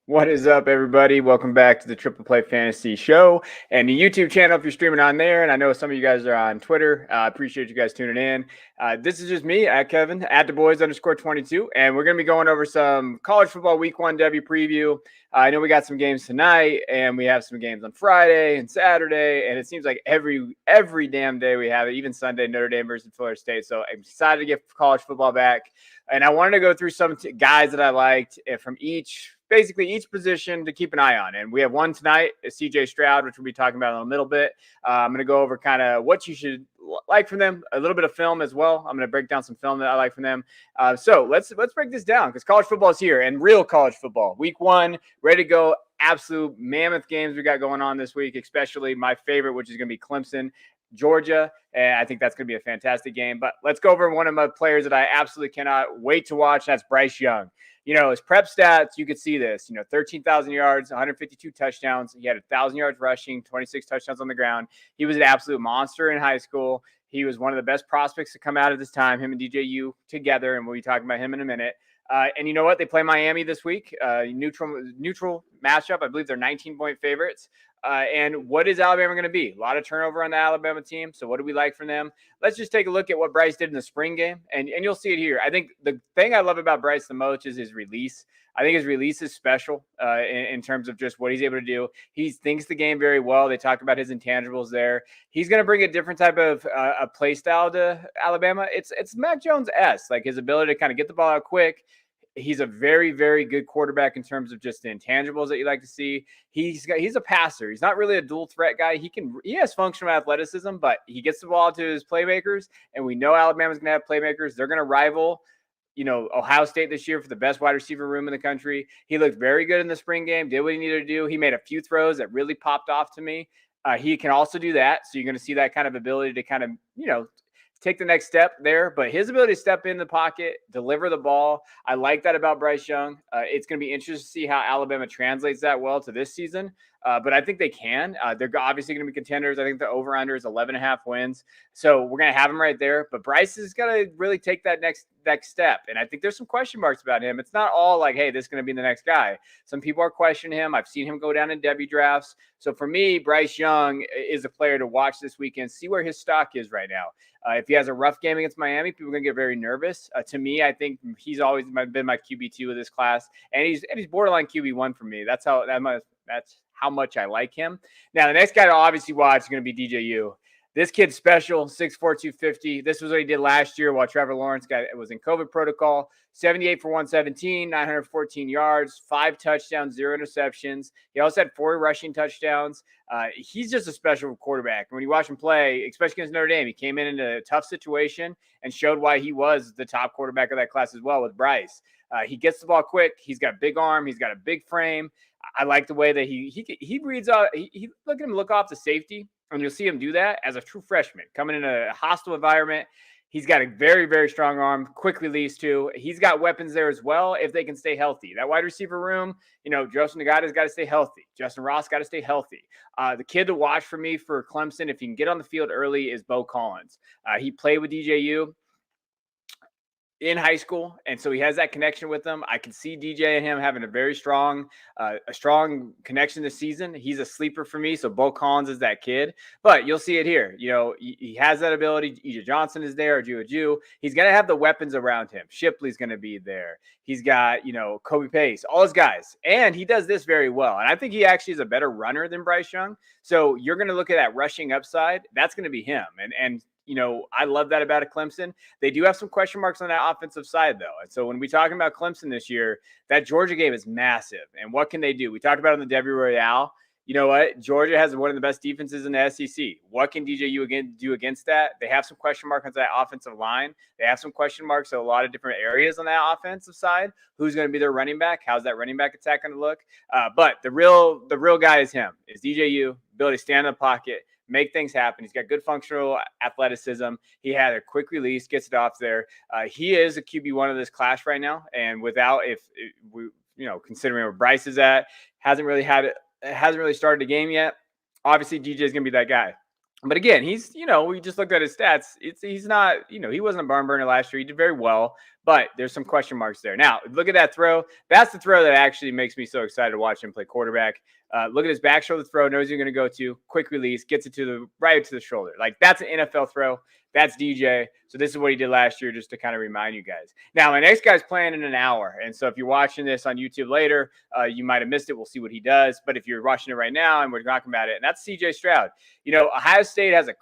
What is up, everybody? Welcome back to the Triple Play Fantasy Show and the YouTube channel if you're streaming on there. And I know some of you guys are on Twitter. I appreciate you guys tuning in. This is just me at Kevin at @theboys_22, and we're going to be going over some college football Week 1 Devy preview. I know we got some games tonight, and we have some games on Friday and Saturday, and it seems like every damn day we have it. Even Sunday, Notre Dame versus Florida State. So I'm excited to get college football back. And I wanted to go through some guys that I liked from each position to keep an eye on. And we have one tonight, CJ Stroud, which we'll be talking about in a little bit. I'm going to go over kind of what you should like from them, a little bit of film as well. I'm going to break down some film that I like from them. So let's break this down because college football is here, and real college football. Week 1, ready to go. Absolute mammoth games we got going on this week, especially my favorite, which is going to be Clemson, Georgia, and I think that's going to be a fantastic game. But let's go over one of my players that I absolutely cannot wait to watch. That's Bryce Young. His prep stats, you could see this. 13,000 yards, 152 touchdowns. He had 1,000 yards rushing, 26 touchdowns on the ground. He was an absolute monster in high school. He was one of the best prospects to come out at this time, him and DJU together, and we'll be talking about him in a minute. And you know what? They play Miami this week. Neutral matchup. I believe they're 19-point favorites. And what is Alabama going to be? A lot of turnover on the Alabama team. So what do we like from them? Let's just take a look at what Bryce did in the spring game. And you'll see it here. I think the thing I love about Bryce the most is his release. I think his release is special in terms of just what he's able to do. He thinks the game very well. They talk about his intangibles there. He's going to bring a different type of a play style to Alabama. It's Mac Jones-esque, like his ability to kind of get the ball out quick. He's a very, very good quarterback in terms of just the intangibles that you like to see. He's a passer. He's not really a dual threat guy. He has functional athleticism, but he gets the ball to his playmakers, and we know Alabama's going to have playmakers. They're going to rival Ohio State this year for the best wide receiver room in the country. He looked very good in the spring game, did what he needed to do. He made a few throws that really popped off to me. He can also do that. So you're going to see that kind of ability to kind of, take the next step there. But his ability to step in the pocket, deliver the ball, I like that about Bryce Young. It's going to be interesting to see how Alabama translates that well to this season. But I think they can. They're obviously going to be contenders. I think the over-under is 11.5 wins. So we're going to have him right there. But Bryce is going to really take that next step. And I think there's some question marks about him. It's not all like, hey, this is going to be the next guy. Some people are questioning him. I've seen him go down in Devy drafts. So for me, Bryce Young is a player to watch this weekend, see where his stock is right now. If he has a rough game against Miami, people are going to get very nervous. To me, I think he's always been my QB2 of this class. And he's borderline QB1 for me. That's how much I like him. Now, the next guy to obviously watch is going to be DJU. This kid's special, 6'4", 250. This was what he did last year while Trevor Lawrence was in COVID protocol. 78 for 117, 914 yards, 5 touchdowns, 0 interceptions. He also had 4 rushing touchdowns. He's just a special quarterback. When you watch him play, especially against Notre Dame, he came in a tough situation and showed why he was the top quarterback of that class as well with Bryce. He gets the ball quick. He's got a big arm. He's got a big frame. I like the way that he reads out. He look at him look off the safety, and you'll see him do that as a true freshman coming in a hostile environment. He's got a very, very strong arm, quick release too. He's got weapons there as well if they can stay healthy. That wide receiver room, Joseph Nagata's got to stay healthy. Justin Ross got to stay healthy. The kid to watch for me for Clemson, if he can get on the field early, is Beau Collins. He played with DJU in high school, and so he has that connection with them. I can see DJ and him having a very strong connection this season. He's a sleeper for me, so Beau Collins is that kid. But you'll see it here. He has that ability. Ija Johnson is there, Jew. He's going to have the weapons around him. Shipley's going to be there. He's got, Kobe Pace, all his guys. And he does this very well. And I think he actually is a better runner than Bryce Young. So you're going to look at that rushing upside. That's going to be him. And I love that about a Clemson. They do have some question marks on that offensive side, though. And so when we talking about Clemson this year, that Georgia game is massive. And what can they do? We talked about it in the Devy Royale. You know what? Georgia has one of the best defenses in the SEC. What can DJU do against that? They have some question marks on that offensive line. They have some question marks in a lot of different areas on that offensive side. Who's going to be their running back? How's that running back attack going to look? But the real guy is him. Is DJU, ability to stand in the pocket, make things happen. He's got good functional athleticism. He had a quick release, gets it off there. He is a QB1 of this class right now. And considering where Bryce is at, hasn't really started a game yet. Obviously, DJ is going to be that guy. But again, he's, we just looked at his stats. He's not, he wasn't a barn burner last year. He did very well, but there's some question marks there. Now, look at that throw. That's the throw that actually makes me so excited to watch him play quarterback. Look at his back shoulder throw, knows you're going to go to, quick release, gets it to the right to the shoulder. Like, that's an NFL throw. That's DJ. So this is what he did last year, just to kind of remind you guys. Now, my next guy's playing in an hour. And so if you're watching this on YouTube later, you might have missed it. We'll see what he does. But if you're watching it right now and we're talking about it, and that's CJ Stroud. Ohio State has a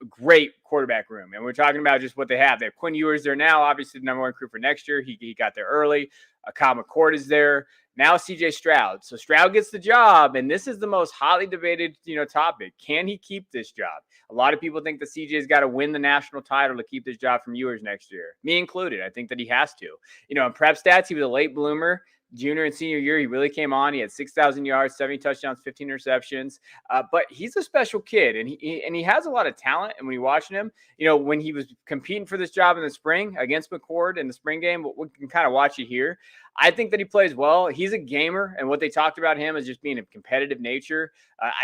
great quarterback room, and we're talking about just what they have. They have Quinn Ewers there now, obviously the number one recruit for next year. He got there early. Kyle McCord is there now. CJ Stroud. So Stroud gets the job, and this is the most hotly debated topic. Can he keep this job? A lot of people think that CJ's got to win the national title to keep this job from Ewers next year, me included. I think that he has to. In prep stats, he was a late bloomer. Junior and senior year, he really came on. He had 6,000 yards, 70 touchdowns, 15 interceptions. But he's a special kid, and he has a lot of talent. And when you're watching him, when he was competing for this job in the spring against McCord in the spring game, we can kind of watch it here. I think that he plays well. He's a gamer, and what they talked about him is just being a competitive nature.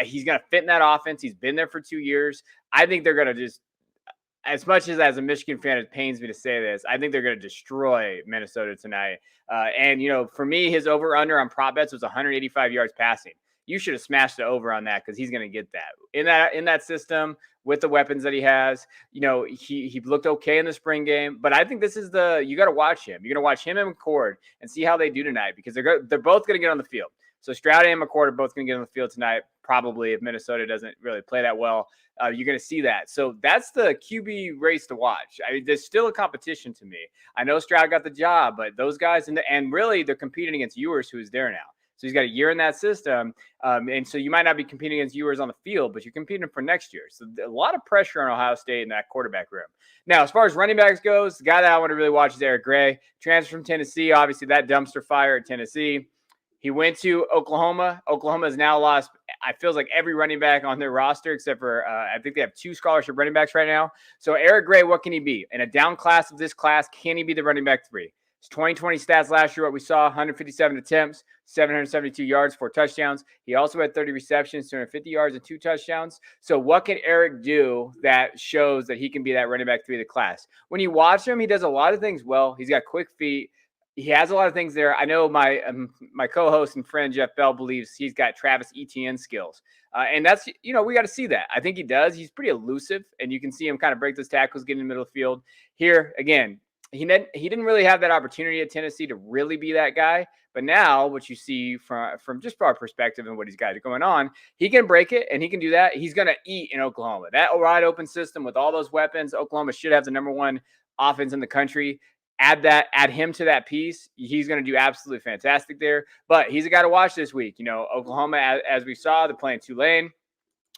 He's going to fit in that offense. He's been there for 2 years. I think they're going to just, as much as a Michigan fan, it pains me to say this, I think they're going to destroy Minnesota tonight. And for me, his over/under on prop bets was 185 yards passing. You should have smashed the over on that, because he's going to get that in that system with the weapons that he has. He looked okay in the spring game, but I think this is you got to watch him. You're going to watch him and McCord and see how they do tonight, because they're both going to get on the field. So Stroud and McCord are both going to get on the field tonight, probably, if Minnesota doesn't really play that well. You're going to see that. So that's the QB race to watch. There's still a competition to me. I know Stroud got the job, but those guys, and really they're competing against Ewers, who is there now. So he's got a year in that system. And so you might not be competing against Ewers on the field, but you're competing for next year. So a lot of pressure on Ohio State in that quarterback room. Now, as far as running backs goes, the guy that I want to really watch is Eric Gray. Transfer from Tennessee, obviously that dumpster fire at Tennessee. He went to Oklahoma. Oklahoma has now lost, I feels like, every running back on their roster, except for I think they have 2 scholarship running backs right now. So Eric Gray, what can he be? In a down class of this class, can he be the running back 3? His 2020 stats last year, what we saw, 157 attempts, 772 yards, 4 touchdowns. He also had 30 receptions, 250 yards, and 2 touchdowns. So what can Eric do that shows that he can be that running back 3 of the class? When you watch him, he does a lot of things well. He's got quick feet. He has a lot of things there. I know my co-host and friend Jeff Bell believes he's got Travis Etienne skills. And that's, we got to see that. I think he does. He's pretty elusive, and you can see him kind of break those tackles, get in the middle of the field. Here, again, he didn't really have that opportunity at Tennessee to really be that guy. But now what you see from just our perspective and what he's got going on, he can break it, and he can do that. He's going to eat in Oklahoma. That wide open system with all those weapons, Oklahoma should have the number 1 offense in the country. Add him to that piece. He's going to do absolutely fantastic there. But he's a guy to watch this week. Oklahoma, as we saw, they're playing Tulane.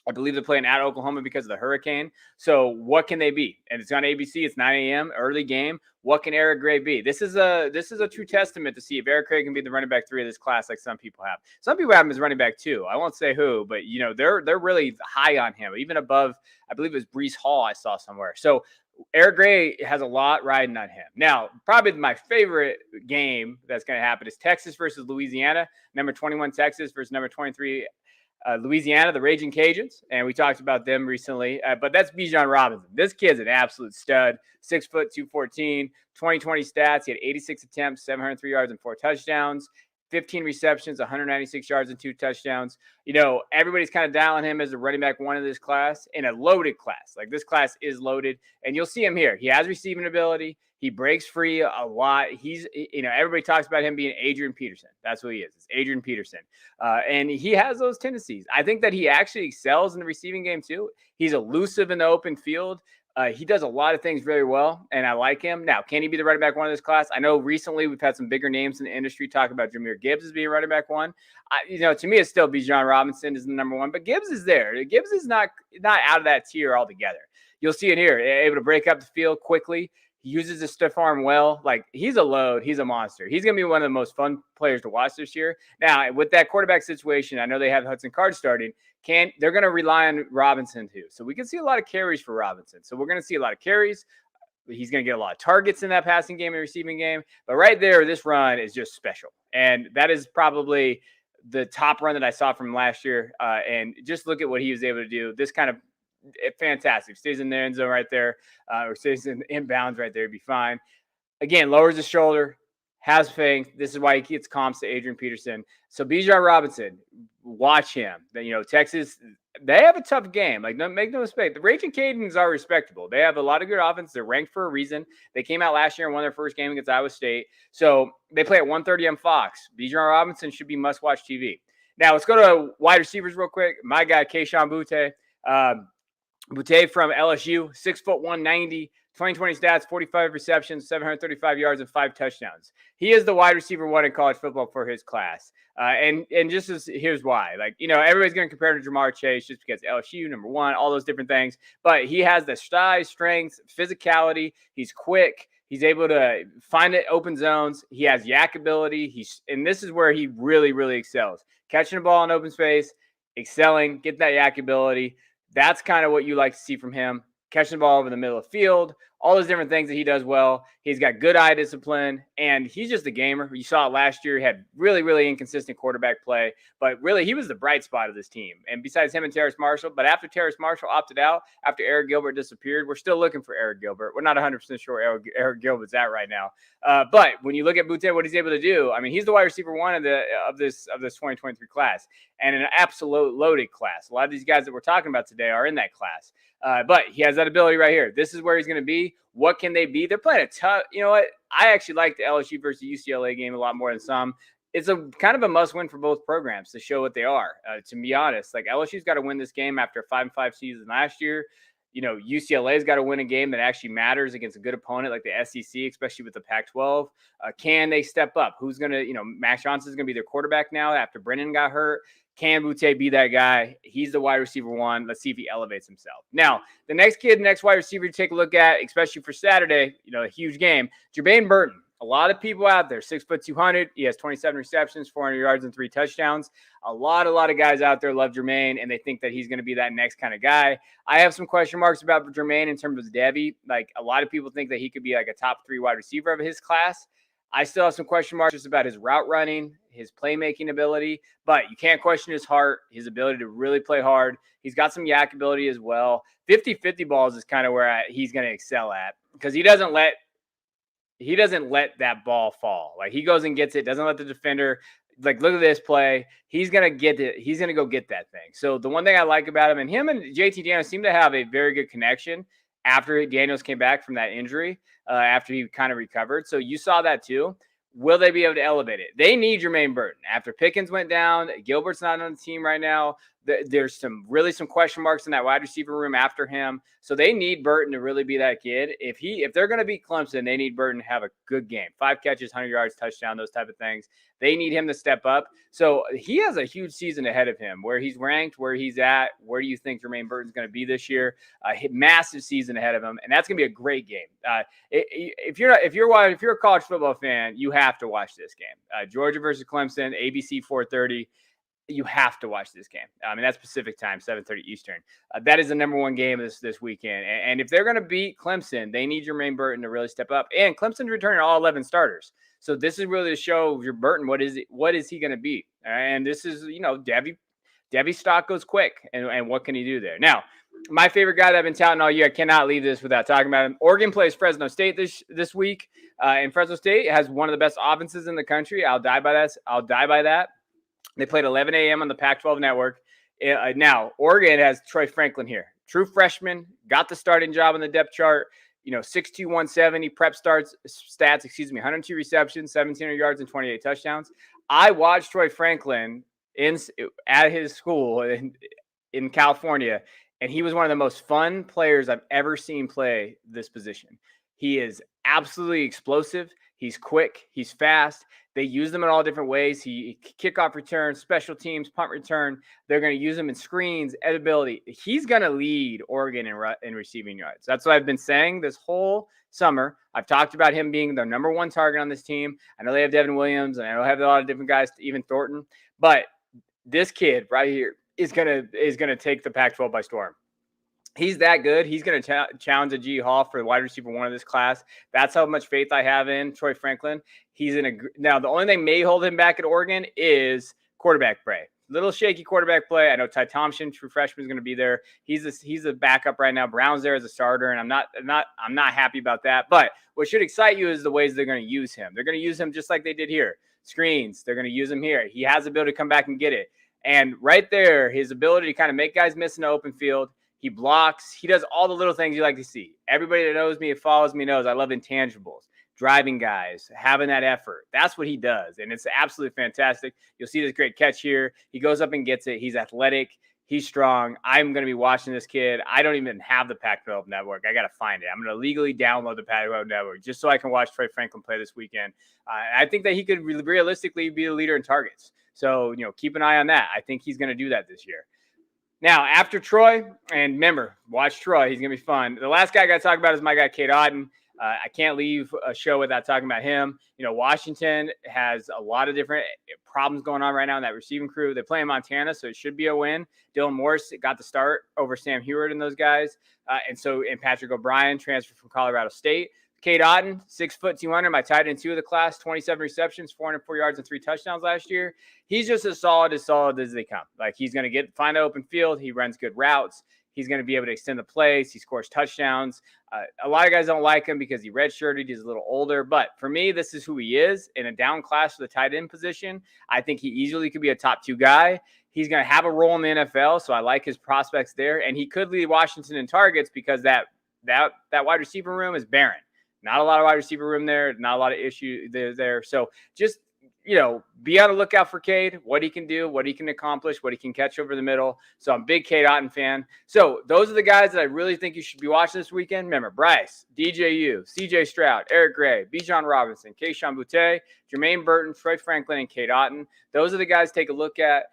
I believe they're playing at Oklahoma because of the hurricane. So what can they be? And it's on ABC. It's 9 a.m. early game. What can Eric Gray be? This is a true testament to see if Eric Gray can be the running back 3 of this class, like some people have. Some people have him as running back 2. I won't say who, but they're really high on him, even above. I believe it was Breece Hall I saw somewhere. So Eric Gray has a lot riding on him. Now, probably my favorite game that's going to happen is Texas versus Louisiana. Number 21 Texas versus number 23 Louisiana, the Raging Cajuns. And we talked about them recently. But that's Bijan Robinson. This kid's an absolute stud. 6 foot, 214, 2020 stats. He had 86 attempts, 703 yards, and 4 touchdowns. 15 receptions, 196 yards, and 2 touchdowns. Everybody's kind of dialing him as a running back 1 of this class, in a loaded class. Like, this class is loaded, and you'll see him here. He has receiving ability. He breaks free a lot. He's, everybody talks about him being Adrian Peterson. That's who he is. It's Adrian Peterson. And he has those tendencies. I think that he actually excels in the receiving game too. He's elusive in the open field. He does a lot of things very well, and I like him. Now, can he be the running back 1 of this class? I know recently we've had some bigger names in the industry talk about Jahmyr Gibbs as being running back 1. To me, it's still Bijan Robinson is the number 1, but Gibbs is there. Gibbs is not out of that tier altogether. You'll see it here, able to break up the field quickly. He uses his stiff arm well. Like, he's a load. He's a monster. He's going to be one of the most fun players to watch this year. Now, with that quarterback situation, I know they have Hudson Card starting. They're going to rely on Robinson too. So we can see a lot of carries for Robinson. So we're going to see a lot of carries. He's going to get a lot of targets in that passing game and receiving game. But right there, this run is just special. And that is probably the top run that I saw from last year. And just look at what he was able to do. This kind of fantastic. Stays in the end zone right there, or stays in inbounds right there, it'd be fine. again, lowers his shoulder, has faith. This is why he gets comps to Adrian Peterson. So Bijan Robinson, watch him. Texas, they have a tough game. Like, make no mistake, the Raging Cajuns are respectable. They have a lot of good offense. They're ranked for a reason. They came out last year and won their first game against Iowa State. So they play at 1:30 on Fox. Bijan Robinson should be must-watch TV. Now, let's go to wide receivers real quick. My guy, Kayshon Boutte. Boutte from LSU, 6', 190, 2020 stats, 45 receptions, 735 yards, and 5 touchdowns. He is the wide receiver one in college football for his class. And just here's why. Like, everybody's going to compare to Jamar Chase just because LSU, number one, all those different things. But he has the size, strength, physicality. He's quick. He's able to find it open zones. He has yak ability. And this is where he really, really excels. Catching the ball in open space, excelling, get that yak ability. That's kind of what you like to see from him. Catching the ball over the middle of the field, all those different things that he does well. He's got good eye discipline, and he's just a gamer. You saw it last year. He had really, really inconsistent quarterback play, but really he was the bright spot of this team. And besides him and Terrace Marshall, but after Terrace Marshall opted out, after Eric Gilbert disappeared, we're still looking for Eric Gilbert. We're not 100% sure where Eric Gilbert's at right now. But when you look at Boutte, what he's able to do, I mean, he's the wide receiver one of this 2023 class, and an absolute loaded class. A lot of these guys that we're talking about today are in that class. But he has that ability right here. This is where he's going to be. What can they be? They're playing a tough, you know what? I actually like the LSU versus UCLA game a lot more than some. It's a kind of a must win for both programs to show what they are. To be honest, like LSU's got to win this game after a 5-5 season last year. UCLA's got to win a game that actually matters against a good opponent like the SEC, especially with the Pac-12. Can they step up? Who's going to, Max Johnson's going to be their quarterback now after Brennan got hurt. Can Boutte be that guy? He's the wide receiver one. Let's see if he elevates himself. Now, the next wide receiver to take a look at, especially for Saturday, a huge game, Jermaine Burton. A lot of people out there, 6', 200. He has 27 receptions, 400 yards, and 3 touchdowns. A lot of guys out there love Jermaine, and they think that he's going to be that next kind of guy. I have some question marks about Jermaine in terms of Devy. Like, a lot of people think that he could be like a top 3 wide receiver of his class. I still have some question marks just about his route running, his playmaking ability, but you can't question his heart, his ability to really play hard. He's got some yak ability as well. 50-50 balls is kind of where he's going to excel at, because he doesn't let that ball fall. Like, he goes and gets it, doesn't let the defender, like, look at this play. He's going to get it. He's going to go get that thing. So the one thing I like about him, and JT Daniels seem to have a very good connection after Daniels came back from that injury, after he kind of recovered. So you saw that too. Will they be able to elevate it? They need Jermaine Burton. After Pickens went down, Gilbert's not on the team right now. There's some question marks in that wide receiver room after him. So they need Burton to really be that kid. If they're going to beat Clemson, they need Burton to have a good game. 5 catches, 100 yards, touchdown, those type of things. They need him to step up. So he has a huge season ahead of him, where he's ranked, where he's at. Where do you think Jermaine Burton's going to be this year? Massive season ahead of him, and that's going to be a great game. If you're a college football fan, you have to watch this game. Georgia versus Clemson, ABC 4:30. You have to watch this game. I mean, that's Pacific time, 7:30 Eastern. That is the number one game this weekend. And if they're going to beat Clemson, they need Jermaine Burton to really step up. And Clemson's returning all 11 starters. So this is really to show your Burton what is he going to be. And this is, Devy's stock goes quick. And what can he do there? Now, my favorite guy that I've been touting all year, I cannot leave this without talking about him. Oregon plays Fresno State this week. And Fresno State has one of the best offenses in the country. I'll die by that. They played 11 a.m. on the Pac-12 network. Now, Oregon has Troy Franklin here. True freshman, got the starting job on the depth chart. 6'2", 170, prep stats, 102 receptions, 1,700 yards, and 28 touchdowns. I watched Troy Franklin at his school in California, and he was one of the most fun players I've ever seen play this position. He is absolutely explosive. He's quick. He's fast. They use them in all different ways. He kickoff return, special teams, punt return. They're going to use him in screens, ability. He's going to lead Oregon in receiving yards. That's what I've been saying this whole summer. I've talked about him being the number one target on this team. I know they have Devin Williams, and I know they have a lot of different guys, even Thornton. But this kid right here is going to take the Pac-12 by storm. He's that good. He's going to challenge a G Hall for the wide receiver one of this class. That's how much faith I have in Troy Franklin. Now, the only thing may hold him back at Oregon is quarterback play. little shaky quarterback play. I know Ty Thompson, true freshman, is going to be there. He's a backup right now. Brown's there as a starter, and I'm not happy about that. But what should excite you is the ways they're going to use him. They're going to use him just like they did here. Screens. They're going to use him here. He has the ability to come back and get it. And right there, his ability to kind of make guys miss in the open field. He blocks. He does all the little things you like to see. Everybody that knows me and follows me knows I love intangibles. Driving guys, having that effort. That's what he does, and it's absolutely fantastic. You'll see this great catch here. He goes up and gets it. He's athletic. He's strong. I'm going to be watching this kid. I don't even have the Pac-12 network. I got to find it. I'm going to legally download the Pac-12 network just so I can watch Troy Franklin play this weekend. I think that he could realistically be the leader in targets. So, keep an eye on that. I think he's going to do that this year. Now, after Troy, and remember, watch Troy. He's going to be fun. The last guy I got to talk about is my guy, Cade Auden. I can't leave a show without talking about him. Washington has a lot of different problems going on right now in that receiving crew. They play in Montana, so it should be a win. Dylan Morris got the start over Sam Heward and those guys. And Patrick O'Brien transferred from Colorado State. Cade Auden, 6'2", 200, my tight end 2 of the class, 27 receptions, 404 yards and 3 touchdowns last year. He's just as solid as they come. Like, he's going to find an open field. He runs good routes. He's going to be able to extend the plays. He scores touchdowns. A lot of guys don't like him because he redshirted. He's a little older. But for me, this is who he is. In a down class for the tight end position, I think he easily could be a top 2 guy. He's going to have a role in the NFL, so I like his prospects there. And he could lead Washington in targets because that wide receiver room is barren. Not a lot of wide receiver room there. Not a lot of issues there. So just, be on the lookout for Cade, what he can do, what he can accomplish, what he can catch over the middle. So I'm a big Cade Auden fan. So those are the guys that I really think you should be watching this weekend. Remember, Bryce, DJU, CJ Stroud, Eric Gray, Bijan Robinson, Keyshawn Boutte, Jermaine Burton, Troy Franklin, and Cade Auden. Those are the guys to take a look at.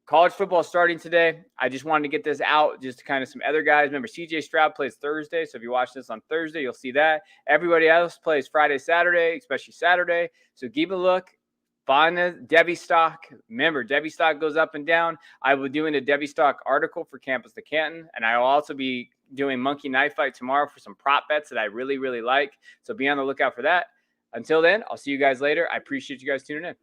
College football starting today. I just wanted to get this out, just to kind of some other guys. Remember, CJ Stroud plays Thursday, so if you watch this on Thursday, you'll see that. Everybody else plays Friday, Saturday, especially Saturday. So keep a look. Find the Devy stock. Remember, Devy stock goes up and down. I will be doing a Devy stock article for Campus to Canton, and I will also be doing Monkey Knife Fight tomorrow for some prop bets that I really, really like. So be on the lookout for that. Until then, I'll see you guys later. I appreciate you guys tuning in.